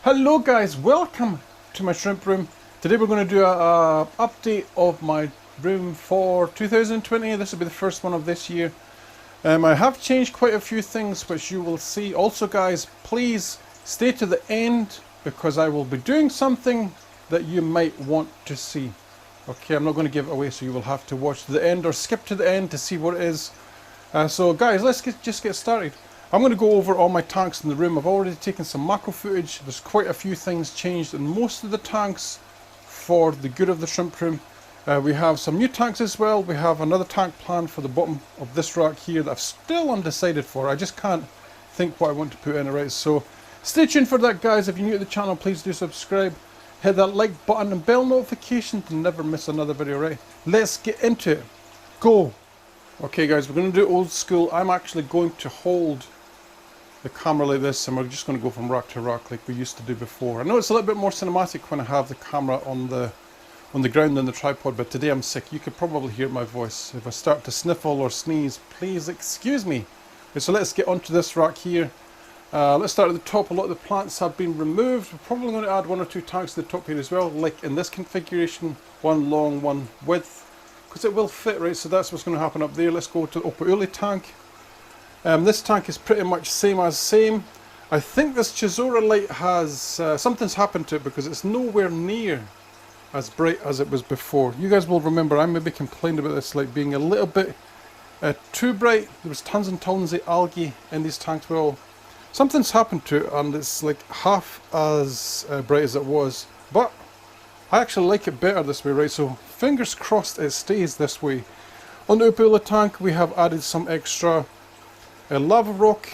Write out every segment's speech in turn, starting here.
Hello guys, welcome to my shrimp room. Today we're going to do a update of my room for 2020. This will be the first one of this year. I have changed quite a few things which you will see. Also guys, please stay to the end because I will be doing something that you might want to see. Okay, I'm not going to give it away, so you will have to watch to the end or skip to the end to see what it is. So guys, let's just get started. I'm going to go over all my tanks in the room. I've already taken some macro footage. There's quite a few things changed in most of the tanks for the good of the shrimp room. We have some new tanks as well. We have another tank planned for the bottom of this rack here that I've still undecided for. I just can't think what I want to put in it, right? So stay tuned for that guys. If you're new to the channel, please do subscribe. Hit that like button and bell notification to never miss another video, right? Let's get into it. Go! Okay guys, we're going to do old school. I'm actually going to hold the camera like this and we're just going to go from rack to rack like we used to do before. I know it's a little bit more cinematic when I have the camera on the ground than the tripod, but today I'm sick. You could probably hear my voice. If I start to sniffle or sneeze, please excuse me. Okay, so let's get onto this rack here. Let's start at the top. A lot of the plants have been removed. We're probably going to add one or two tanks to the top here as well, like in this configuration, one long, one width, because it will fit, right? So that's what's going to happen up there. Let's go to the Opo'uli tank. This tank is pretty much same as same. I think this Chisora light has, something's happened to it because it's nowhere near as bright as it was before. You guys will remember I maybe complained about this light being a little bit too bright. There was tons and tons of algae in these tanks. Well, something's happened to it and it's like half as bright as it was. But I actually like it better this way, right? So fingers crossed it stays this way. On the Opo'uli tank we have added some extra lava rock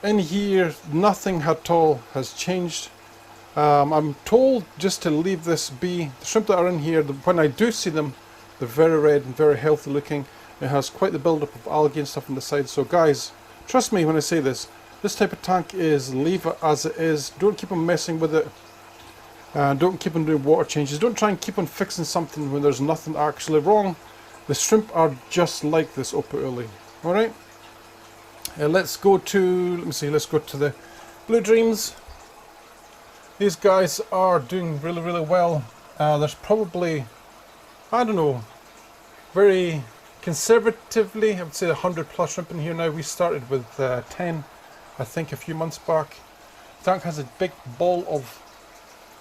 in here. Nothing at all has changed. I'm told just to leave this be. The shrimp that are in here, when I do see them, they're very red and very healthy looking. It has quite the build-up of algae and stuff on the side. So guys, trust me when I say this. This type of tank is leave it as it is. Don't keep on messing with it. Don't keep on doing water changes. Don't try and keep on fixing something when there's nothing actually wrong. The shrimp are just like this Opo'uli. Alright? Let's go to, let's go to the Blue Dreams. These guys are doing really, really well. There's probably, I don't know, very conservatively, I would say 100 plus shrimp in here now. We started with 10, I think, a few months back. The tank has a big ball of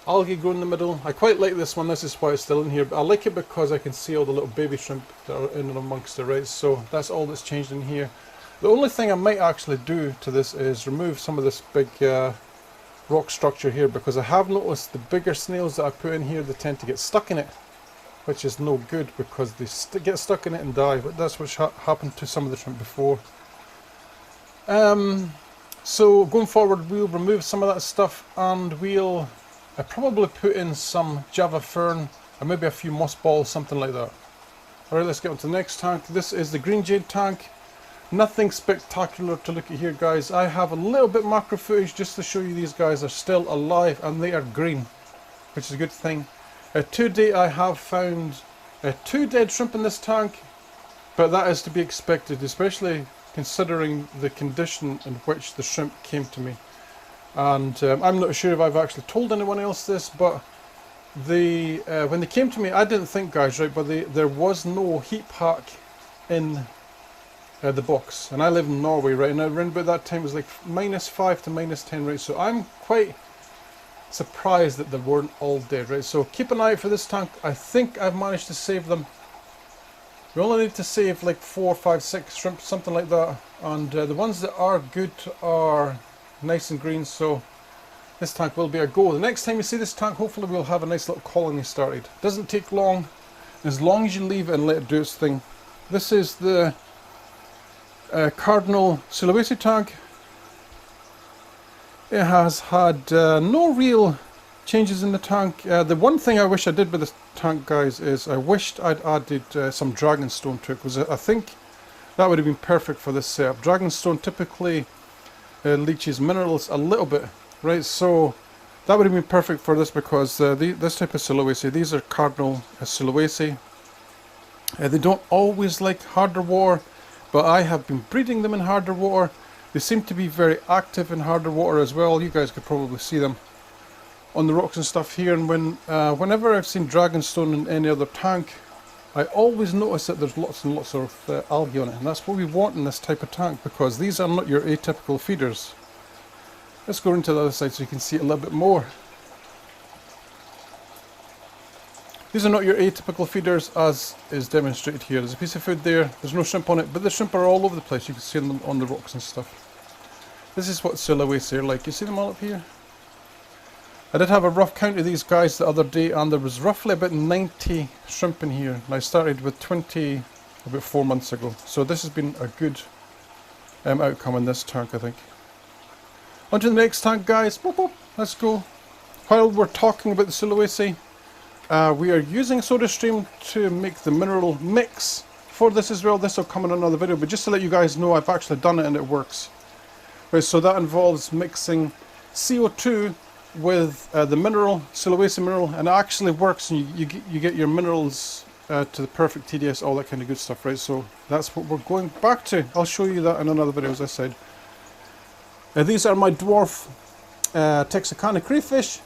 algae growing in the middle. I quite like this one. This is why it's still in here. But I like it because I can see all the little baby shrimp that are in and amongst the right. So that's all that's changed in here. The only thing I might actually do to this is remove some of this big rock structure here, because I have noticed the bigger snails that I put in here, they tend to get stuck in it, which is no good because they get stuck in it and die. But that's what happened to some of the shrimp before. So going forward we'll remove some of that stuff and we'll probably put in some Java fern and maybe a few moss balls, something like that. Alright, let's get on to the next tank. This is the green jade tank. Nothing spectacular to look at here guys. I have a little bit macro footage just to show you these guys are still alive and they are green, which is a good thing. To date I have found 2 dead shrimp in this tank, but that is to be expected, especially considering the condition in which the shrimp came to me. And I'm not sure if I've actually told anyone else this, but when they came to me, I didn't think guys, right, but there was no heat pack in the box, and I live in Norway right now. Around about that time it was like -5 to -10, right? So I'm quite surprised that they weren't all dead, right? So keep an eye out for this tank. I think I've managed to save them. We only need to save like 4, 5, 6 shrimp, something like that, and the ones that are good are nice and green, so this tank will be a go. The next time you see this tank, hopefully we'll have a nice little colony started. Doesn't take long, as long as you leave it and let it do its thing. This is the cardinal Sulawesi tank. It has had no real changes in the tank. The one thing I wish I did with this tank guys is I wished I'd added some dragonstone to it, because I think that would have been perfect for this setup. Dragonstone typically leaches minerals a little bit, right? So that would have been perfect for this, because this type of Sulawesi, these are cardinal Sulawesi. They don't always like harder water, but I have been breeding them in harder water. They seem to be very active in harder water as well. You guys could probably see them. on the rocks and stuff here, and whenever I've seen dragonstone in any other tank, I always notice that there's lots and lots of algae on it, and that's what we want in this type of tank, because these are not your atypical feeders. Let's go into the other side so you can see it a little bit more. These are not your atypical feeders as is demonstrated here. There's a piece of food there, there's no shrimp on it, but the shrimp are all over the place. You can see them on the rocks and stuff. This is what Sulawesi are like. You see them all up here? I did have a rough count of these guys the other day, and there was roughly about 90 shrimp in here. And I started with 20 about 4 months ago. So this has been a good outcome in this tank, I think. On to the next tank, guys. Boop, boop. Let's go. While we're talking about the Sulawesi, we are using SodaStream to make the mineral mix for this as well. This will come in another video, but just to let you guys know, I've actually done it and it works. Right, so that involves mixing CO2 with the mineral, Sulawesi mineral, and it actually works, and you get your minerals to the perfect TDS, all that kind of good stuff, right? So that's what we're going back to. I'll show you that in another video, as I said. These are my dwarf Texarkana crayfish.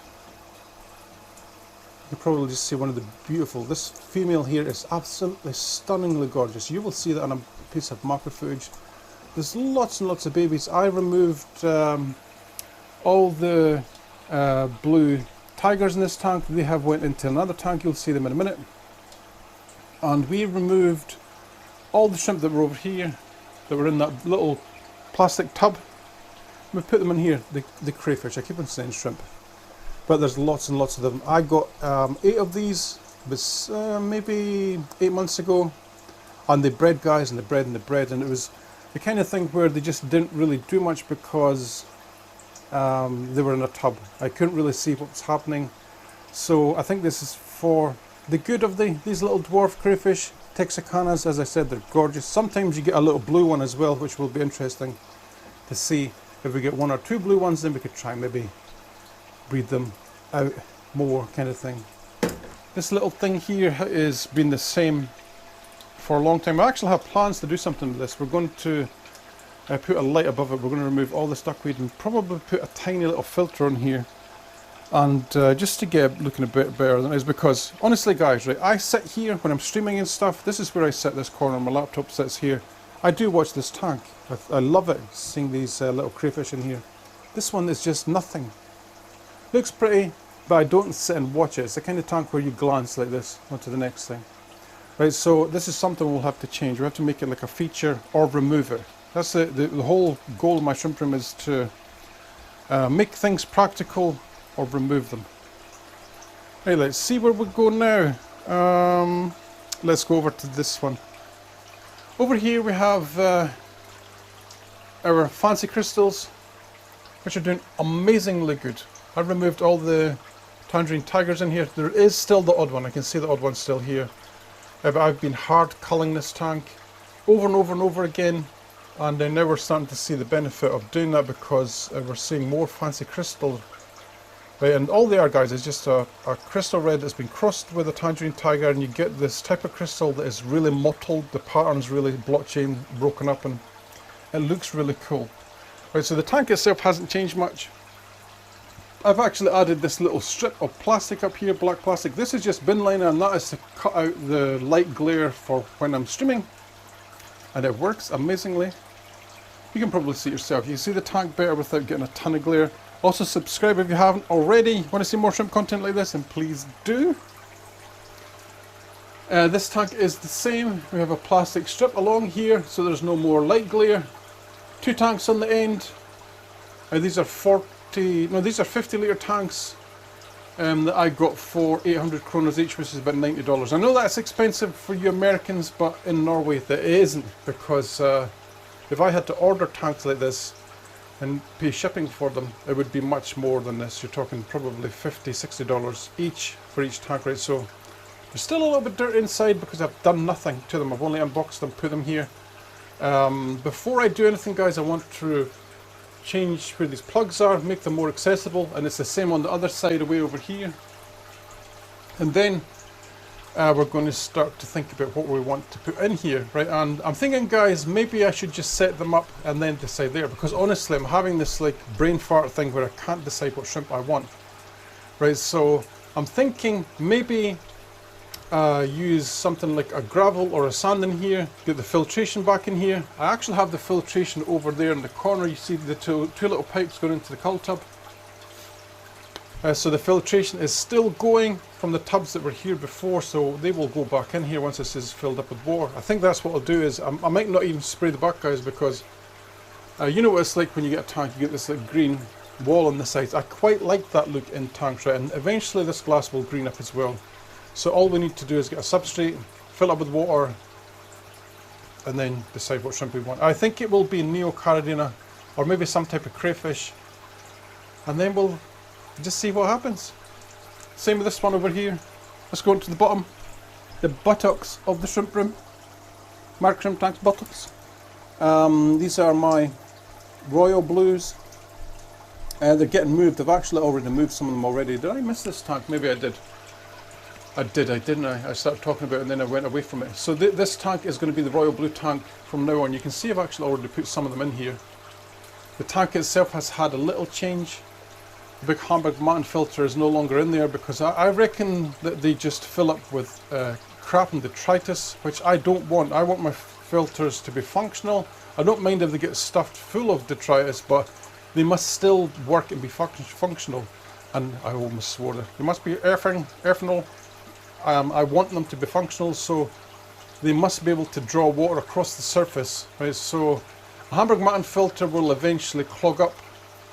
You can probably just see one of the beautiful, this female here is absolutely stunningly gorgeous. You will see that on a piece of macro footage. There's lots and lots of babies. I removed all the blue tigers in this tank. They have went into another tank, you'll see them in a minute. And we removed all the shrimp that were over here, that were in that little plastic tub. We put them in here, the crayfish. I keep on saying shrimp, but there's lots and lots of them. I got 8 of these, was maybe 8 months ago, and they bred, guys, and they bred and they bred, and it was the kind of thing where they just didn't really do much because they were in a tub. I couldn't really see what was happening. So I think this is for the good of these little dwarf crayfish, Texarkanas. As I said, they're gorgeous. Sometimes you get a little blue one as well, which will be interesting to see. If we get 1 or 2 blue ones, then we could try maybe breed them out more, kind of thing. This little thing here has been the same for a long time. I actually have plans to do something with this. We're going to put a light above it. We're going to remove all this duckweed and probably put a tiny little filter on here, and just to get it looking a bit better than it is, because honestly, guys, right, I sit here when I'm streaming and stuff. This is where I sit. This corner, my laptop sits here. I do watch this tank. I love it, seeing these little crayfish in here. This one is just nothing. Looks pretty, but I don't sit and watch it. It's the kind of tank where you glance like this onto the next thing. Right, so this is something we'll have to change. We have to make it like a feature or remove it. That's the whole goal of my shrimp room, is to make things practical or remove them. Right, let's see where we go now. Let's go over to this one. Over here we have our fancy crystals, which are doing amazingly good. I removed all the tangerine tigers in here. There is still the odd one. I can see the odd one still here. But I've been hard culling this tank over and over and over again, and now we're starting to see the benefit of doing that, because we're seeing more fancy crystals. Right, and all they are, guys, is just a crystal red that's been crossed with a tangerine tiger, and you get this type of crystal that is really mottled. The pattern's really blockchain broken up, and it looks really cool. Right, so the tank itself hasn't changed much. I've actually added this little strip of plastic up here, black plastic. This is just bin liner, and that is to cut out the light glare for when I'm streaming, and it works amazingly. You can probably see it yourself. You can see the tank better without getting a ton of glare. Also, subscribe if you haven't already. Want to see more shrimp content like this, and please do. This tank is the same. We have a plastic strip along here, so there's no more light glare. 2 tanks on the end. These are 50 litre tanks that I got for 800 kronas each, which is about $90. I know that's expensive for you Americans, but in Norway that isn't, because if I had to order tanks like this and pay shipping for them, it would be much more than this. You're talking probably $50, $60 each for each tank, right? So there's still a little bit dirt inside because I've done nothing to them. I've only unboxed them, put them here. Before I do anything, guys, I want to change where these plugs are, make them more accessible, and it's the same on the other side away over here. And then we're going to start to think about what we want to put in here, right? And I'm thinking, guys, maybe I should just set them up and then decide there, because honestly I'm having this like brain fart thing where I can't decide what shrimp I want. right? So I'm thinking maybe use something like a gravel or a sand in here, get the filtration back in here. I actually have the filtration over there in the corner. You see the two little pipes going into the cold tub. So the filtration is still going from the tubs that were here before, so they will go back in here once this is filled up with water. I think that's what I'll do is, I might not even spray the back, guys, because you know what it's like when you get a tank, you get this like green wall on the sides. I quite like that look in tanks, right? And eventually this glass will green up as well. So all we need to do is get a substrate, fill it up with water, and then decide what shrimp we want. I think it will be neocardina or maybe some type of crayfish, and then we'll just see what happens. Same with this one over here. Let's go into the bottom. The buttocks of the shrimp room. MacShrimptanks buttocks. These are my royal blues. They're getting moved. I've actually already moved some of them already. Did I miss this tank? Maybe I did. I didn't I? I started talking about it and then I went away from it. So this tank is going to be the royal blue tank from now on. You can see I've actually already put some of them in here. The tank itself has had a little change. The big Hamburg Martin filter is no longer in there because I reckon that they just fill up with crap and detritus, which I don't want. I want my filters to be functional. I don't mind if they get stuffed full of detritus, but they must still work and be functional. And I almost swore there. They must be airfinal. I want them to be functional, so they must be able to draw water across the surface, right? So a Hamburg Martin filter will eventually clog up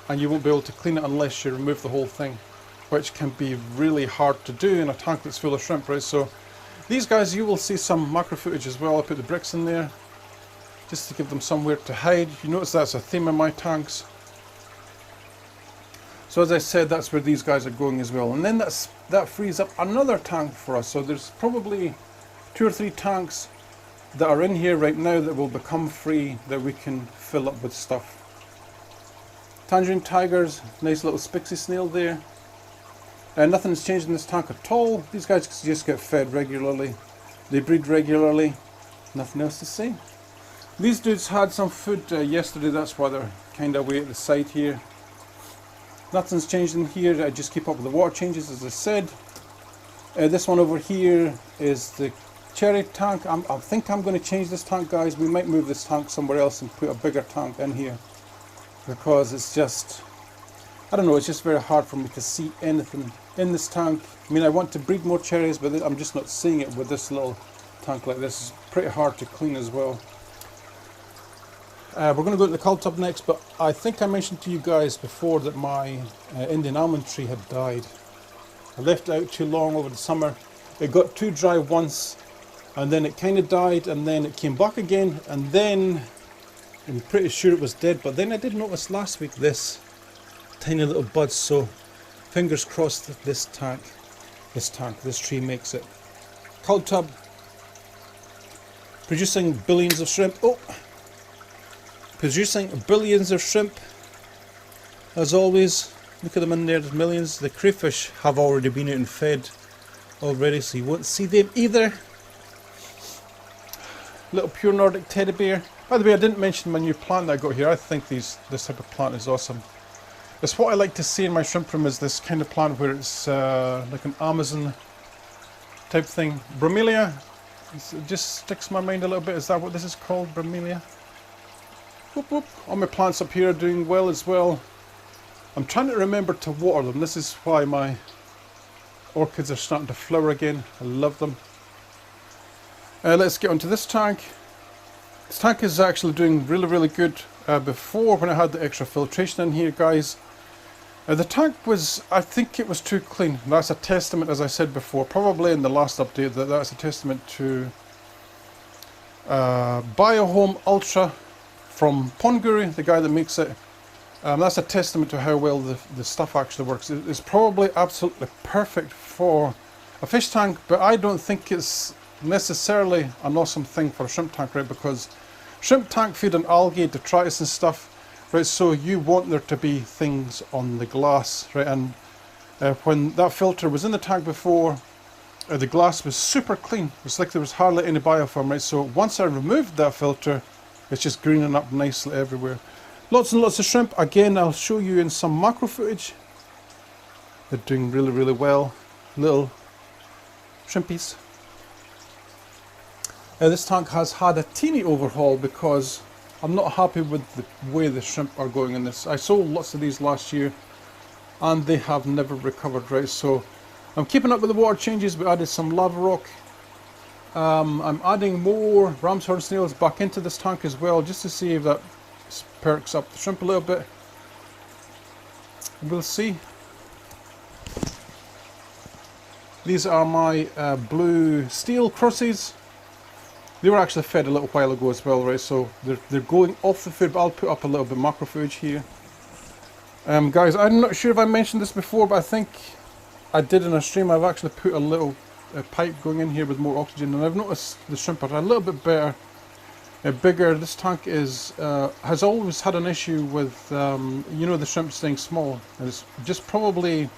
and you won't be able to clean it unless you remove the whole thing, which can be really hard to do in a tank that's full of shrimp, right? So these guys, you will see some macro footage as well. I put the bricks in there just to give them somewhere to hide. You notice that's a theme in my tanks. So as I said, that's where these guys are going as well. And then that frees up another tank for us. So there's probably 2 or 3 tanks that are in here right now that will become free that we can fill up with stuff. Tangerine tigers, nice little spixie snail there. Nothing's changed in this tank at all. These guys just get fed regularly. They breed regularly. Nothing else to say. These dudes had some food yesterday, that's why they're kind of away at the side here. Nothing's changed in here. I just keep up with the water changes, as I said. This one over here is the cherry tank. I think I'm going to change this tank, guys. We might move this tank somewhere else and put a bigger tank in here, because it's just, I don't know, it's just very hard for me to see anything in this tank. I mean, I want to breed more cherries, but I'm just not seeing it with this little tank like this. It's pretty hard to clean as well. We're going to go to the cold tub next, but I think I mentioned to you guys before that my Indian almond tree had died. I left it out too long over the summer. It got too dry once, and then it kind of died, and then it came back again, and then I'm pretty sure it was dead. But then I did notice last week this tiny little buds, so fingers crossed that this tree makes it. Cold tub, producing billions of shrimp. Producing billions of shrimp, as always. Look at them in there, there's millions. The crayfish have already been out and fed already, so you won't see them either. Little pure Nordic teddy bear. By the way, I didn't mention my new plant that I got here. I think this type of plant is awesome. It's what I like to see in my shrimp room, is this kind of plant where it's like an Amazon type thing. Bromelia, it just sticks in my mind a little bit. Is that what this is called, bromelia? Whoop, whoop. All my plants up here are doing well as well. I'm trying to remember to water them. This is why my orchids are starting to flower again. I love them. Let's get onto this tank. This tank is actually doing really, really good. Before, when I had the extra filtration in here, guys, the tank was, I think it was too clean. That's a testament, as I said before, probably in the last update, that's a testament to Biohome Ultra from Ponguru, the guy that makes it. That's a testament to how well the stuff actually works. It's probably absolutely perfect for a fish tank, but I don't think it's necessarily an awesome thing for a shrimp tank, right? Because shrimp tank feed on algae, detritus and stuff, right? So you want there to be things on the glass, right? And when that filter was in the tank before, the glass was super clean. It's like there was hardly any biofilm, right? So once I removed that filter, it's just greening up nicely everywhere. Lots and lots of shrimp. Again, I'll show you in some macro footage. They're doing really, really well. Little shrimpies. This tank has had a teeny overhaul because I'm not happy with the way the shrimp are going in this. I sold lots of these last year and they have never recovered, right? So I'm keeping up with the water changes. We added some lava rock. I'm adding more ram's horn snails back into this tank as well, just to see if that perks up the shrimp a little bit. We'll see. These are my blue steel crosses. They were actually fed a little while ago as well, right? So they're going off the food, but I'll put up a little bit of macro footage here. Guys, I'm not sure if I mentioned this before, but I think I did in a stream. I've actually put a little pipe going in here with more oxygen, and I've noticed the shrimp are a little bit better, bigger. This tank is has always had an issue with you know, the shrimp staying small, and it's just probably,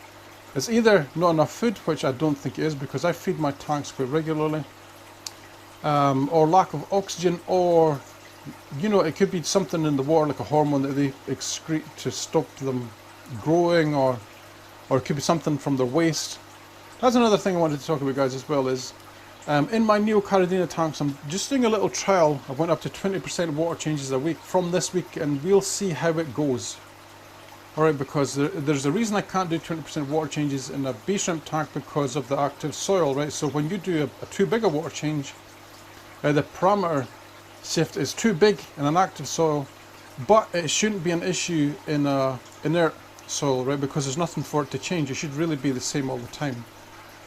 it's either not enough food, which I don't think it is because I feed my tanks quite regularly, or lack of oxygen, or you know, it could be something in the water like a hormone that they excrete to stop them growing, or it could be something from their waste. That's another thing I wanted to talk about, guys, as well, is in my Neo Cardinal tanks, I'm just doing a little trial. I went up to 20% water changes a week from this week, and we'll see how it goes. Alright, because there's a reason I can't do 20% water changes in a bee shrimp tank because of the active soil, right? So when you do a too big a water change, the parameter shift is too big in an active soil, but it shouldn't be an issue in a inert soil, right? Because there's nothing for it to change. It should really be the same all the time.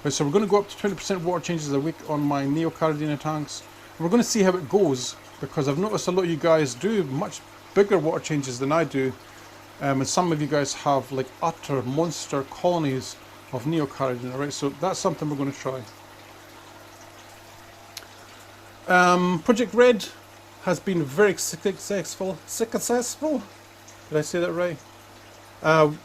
Right, so we're going to go up to 20% water changes a week on my Neo Cardinal tanks. And we're going to see how it goes, because I've noticed a lot of you guys do much bigger water changes than I do. And some of you guys have like utter monster colonies of Neo Cardinal, right? So that's something we're going to try. Project Red has been very successful. Did I say that right?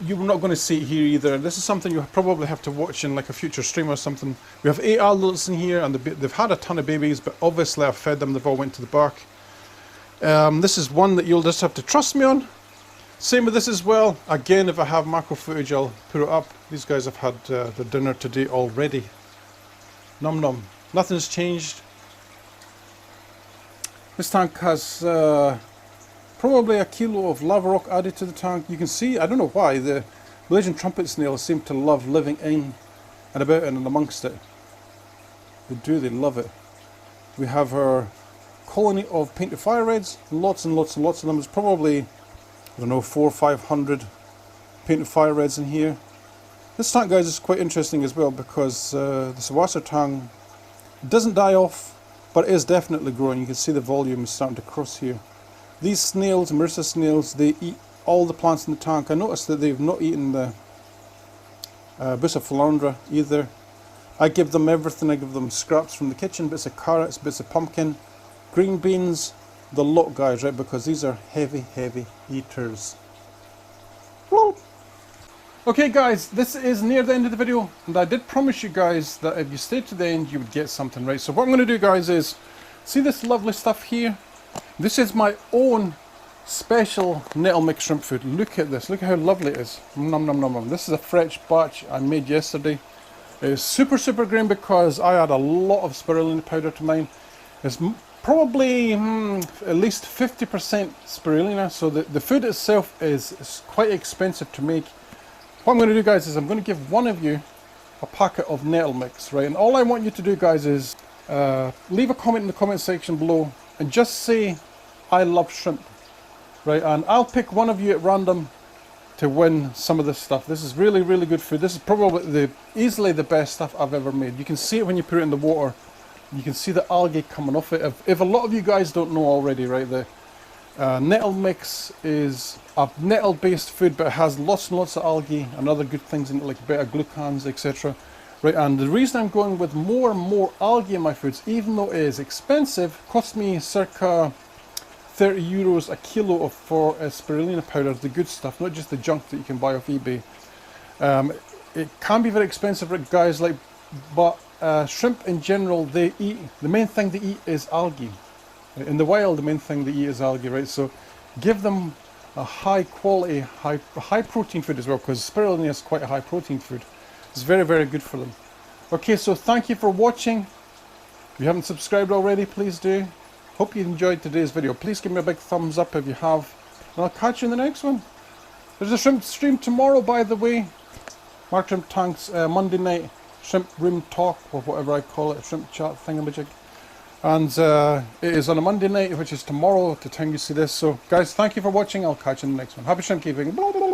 You're not going to see it here either. This is something you probably have to watch in like a future stream or something. We have 8 adults in here, and they've had a ton of babies, but obviously I've fed them. They've all went to the bark. This is one that you'll just have to trust me on. Same with this as well. Again, if I have macro footage, I'll put it up. These guys have had their dinner today already. Num num. Nothing's changed. This tank has probably a kilo of lava rock added to the tank. You can see, I don't know why, the Malaysian trumpet snails seem to love living in and about and amongst it. They do, they love it. We have our colony of painted fire reds, lots and lots and lots of them. There's probably, I don't know, 400 or 500 painted fire reds in here. This tank, guys, is quite interesting as well, because the Sulawesi tank doesn't die off, but it is definitely growing. You can see the volume is starting to cross here. These snails, Marissa snails, they eat all the plants in the tank. I noticed that they've not eaten the Busa philandra either. I give them everything. I give them scraps from the kitchen, bits of carrots, bits of pumpkin, green beans, the lot, guys, right? Because these are heavy, heavy eaters. Okay, guys, this is near the end of the video, and I did promise you guys that if you stayed to the end, you would get something, right? So what I'm going to do, guys, is see this lovely stuff here. This is my own special nettle mix shrimp food. Look at this. Look at how lovely it is. Nom nom nom nom. This is a fresh batch I made yesterday. It's super, super green because I add a lot of spirulina powder to mine. It's probably at least 50% spirulina, so the food itself is quite expensive to make. What I'm going to do, guys, is I'm going to give one of you a packet of nettle mix, right? And all I want you to do, guys, is leave a comment in the comment section below and just say, I love shrimp, right? And I'll pick one of you at random to win some of this stuff. This is really, really good food. This is probably easily the best stuff I've ever made. You can see it when you put it in the water. You can see the algae coming off it. If a lot of you guys don't know already, right, the nettle mix is a nettle based food, but it has lots and lots of algae and other good things in it, like beta-glucans, etc. Right, and the reason I'm going with more and more algae in my foods, even though it is expensive, costs me circa 30 euros a kilo for spirulina powder, the good stuff, not just the junk that you can buy off eBay. It can be very expensive, right, guys, like, but shrimp in general, they eat, the main thing they eat is algae. In the wild, the main thing they eat is algae, right? So give them a high quality, high protein food as well, because spirulina is quite a high protein food. It's very, very good for them. Okay, so thank you for watching. If you haven't subscribed already, please do. Hope you enjoyed today's video. Please give me a big thumbs up if you have. And I'll catch you in the next one. There's a shrimp stream tomorrow, by the way. MacShrimptanks, Monday night shrimp room talk, or whatever I call it, shrimp chat thingamajig. And it is on a Monday night, which is tomorrow at the time you see this. So guys, thank you for watching. I'll catch you in the next one. Happy shrimp keeping. Blah, blah, blah.